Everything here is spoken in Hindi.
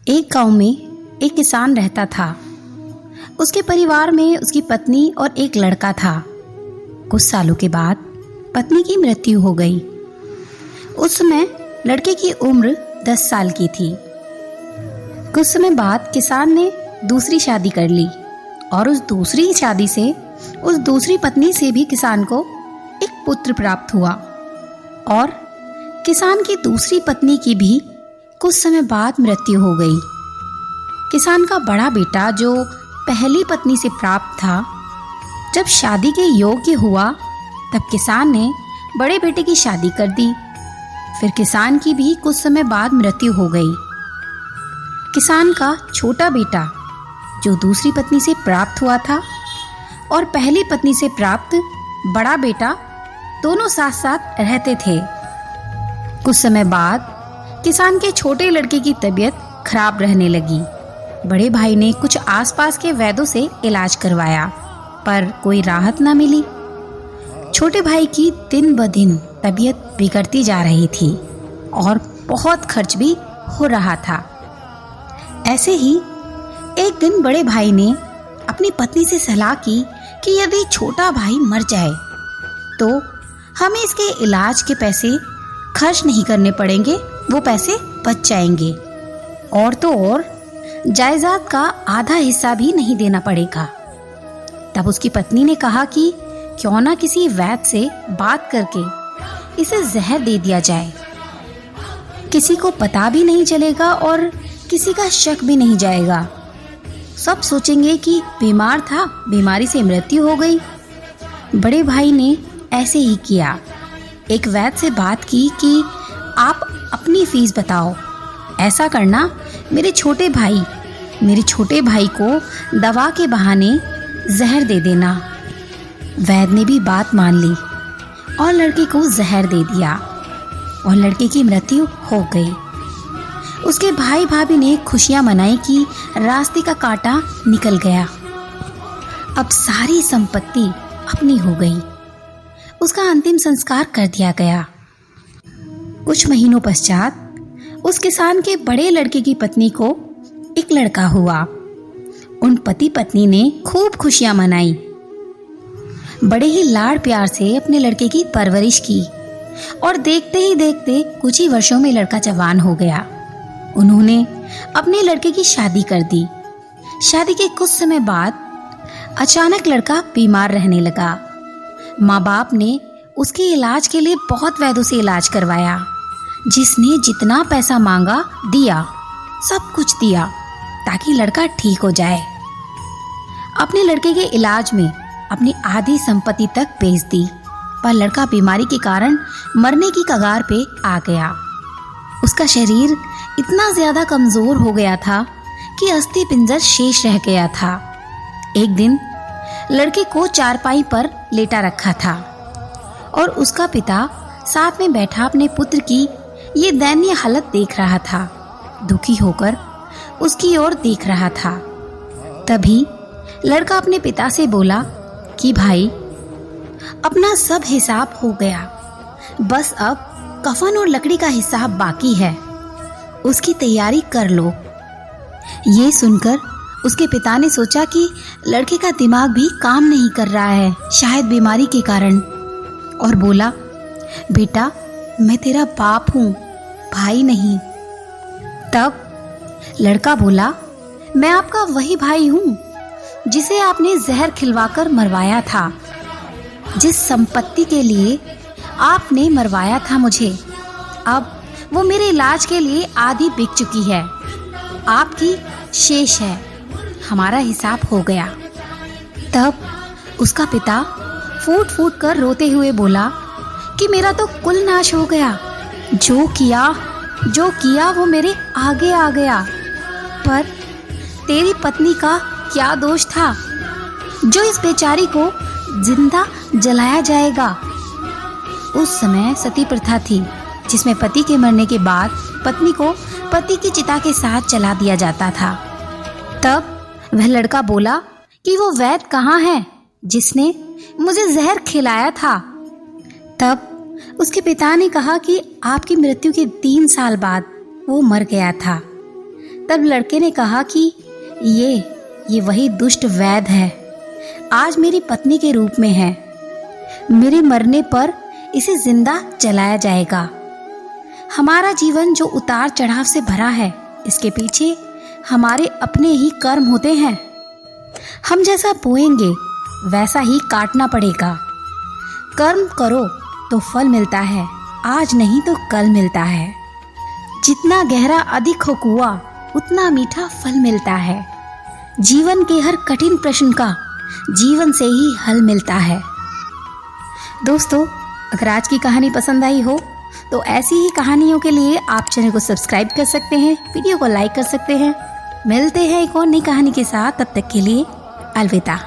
एक गांव में एक किसान रहता था। उसके परिवार में उसकी पत्नी और एक लड़का था। कुछ सालों के बाद पत्नी की मृत्यु हो गई। उस समय लड़के की उम्र 10 साल की थी। कुछ समय बाद किसान ने दूसरी शादी कर ली और उस दूसरी शादी से उस दूसरी पत्नी से भी किसान को एक पुत्र प्राप्त हुआ। और किसान की दूसरी पत्नी की भी कुछ समय बाद मृत्यु हो गई। किसान का बड़ा बेटा जो पहली पत्नी से प्राप्त था, जब शादी के योग्य हुआ तब किसान ने बड़े बेटे की शादी कर दी। फिर किसान की भी कुछ समय बाद मृत्यु हो गई। किसान का छोटा बेटा जो दूसरी पत्नी से प्राप्त हुआ था और पहली पत्नी से प्राप्त बड़ा बेटा दोनों साथ साथ रहते थे। कुछ समय बाद किसान के छोटे लड़के की तबीयत खराब रहने लगी। बड़े भाई ने कुछ आसपास के वैद्यों से इलाज करवाया, पर कोई राहत ना मिली। छोटे भाई की दिन ब दिन तबीयत बिगड़ती जा रही थी और बहुत खर्च भी हो रहा था। ऐसे ही एक दिन बड़े भाई ने अपनी पत्नी से सलाह की कि यदि छोटा भाई मर जाए तो हमें इसके इलाज के पैसे खर्च नहीं करने पड़ेंगे, वो पैसे बच जाएंगे। और तो और जायदाद का आधा हिस्सा भी नहीं देना पड़ेगा। तब उसकी पत्नी ने कहा कि क्यों ना किसी वैद्य से बात करके इसे जहर दे दिया जाए। किसी को पता भी नहीं चलेगा और किसी का शक भी नहीं जाएगा। सब सोचेंगे कि बीमार था, बीमारी से मृत्यु हो गई। बड़े भाई ने ऐसे ही किया। एक वैद्य से बात की कि आप अपनी फीस बताओ। ऐसा करना, मेरे छोटे भाई को दवा के बहाने जहर दे देना। वैद्य ने भी बात मान ली और लड़के को जहर दे दिया और लड़के की मृत्यु हो गई। उसके भाई भाभी ने खुशियां मनाई कि रास्ते का कांटा निकल गया। अब सारी संपत्ति अपनी हो गई। उसका अंतिम संस्कार कर दिया गया। कुछ महीनों पश्चात उस किसान के बड़े लड़के की पत्नी को एक लड़का हुआ। उन पति पत्नी ने खूब खुशियां मनाई। बड़े ही लाड़ प्यार से अपने लड़के की परवरिश की और देखते ही देखते कुछ ही वर्षों में लड़का जवान हो गया। उन्होंने अपने लड़के की शादी कर दी। शादी के कुछ समय बाद अचानक लड़का बीमार रहने लगा। माँ बाप ने उसके इलाज के लिए बहुत वैद्यों से इलाज करवाया। जिसने जितना पैसा मांगा दिया, सब कुछ दिया ताकि लड़का ठीक हो जाए। अपने लड़के के इलाज में अपनी आधी संपत्ति तक बेच दी, पर लड़का बीमारी के कारण मरने की कगार पे आ गया। उसका शरीर इतना ज्यादा कमजोर हो गया था कि अस्थि पिंजर शेष रह गया था। एक दिन लड़के को चारपाई पर लेटा रखा था और उसका पिता साथ में बैठा अपने पुत्र की ये दयनीय हालत देख रहा था। दुखी होकर उसकी ओर देख रहा था। तभी लड़का अपने पिता से बोला कि भाई, अपना सब हिसाब हो गया, बस अब कफन और लकड़ी का हिसाब बाकी है, उसकी तैयारी कर लो। ये सुनकर उसके पिता ने सोचा कि लड़के का दिमाग भी काम नहीं कर रहा है, शायद बीमारी के कारण, और बोला, बेटा मैं तेरा बाप हूँ, भाई नहीं। तब लड़का बोला, मैं आपका वही भाई हूँ जिसे आपने जहर खिलवाकर मरवाया था, जिस संपत्ति के लिए आपने मरवाया था मुझे। अब वो मेरे इलाज के लिए आधी बिक चुकी है, आपकी शेष है, हमारा हिसाब हो गया। तब उसका पिता फूट फूट कर रोते हुए बोला कि मेरा तो कुल नाश हो गया। जो किया वो मेरे आगे आ गया, पर तेरी पत्नी का क्या दोष था जो इस बेचारी को जिंदा जलाया जाएगा। उस समय सती प्रथा थी, जिसमें पति के मरने के बाद पत्नी को पति की चिता के साथ जला दिया जाता था। तब वह लड़का बोला कि वो वैद्य कहाँ है जिसने मुझे जहर खिलाया था। तब उसके पिता ने कहा कि आपकी मृत्यु के 3 साल बाद वो मर गया था। तब लड़के ने कहा कि ये वही दुष्ट वैद्य है, आज मेरी पत्नी के रूप में है। मेरे मरने पर इसे जिंदा जलाया जाएगा। हमारा जीवन जो उतार चढ़ाव से भरा है, इसके पीछे हमारे अपने ही कर्म होते हैं। हम जैसा बोएंगे वैसा ही काटना पड़ेगा। कर्म करो तो फल मिलता है, आज नहीं तो कल मिलता है। जितना गहरा अधिक हो कुआं, उतना मीठा फल मिलता है। जीवन के हर कठिन प्रश्न का जीवन से ही हल मिलता है। दोस्तों, अगर आज की कहानी पसंद आई हो तो ऐसी ही कहानियों के लिए आप चैनल को सब्सक्राइब कर सकते हैं, वीडियो को लाइक कर सकते हैं। मिलते हैं एक और नई कहानी के साथ, तब तक के लिए अलविदा।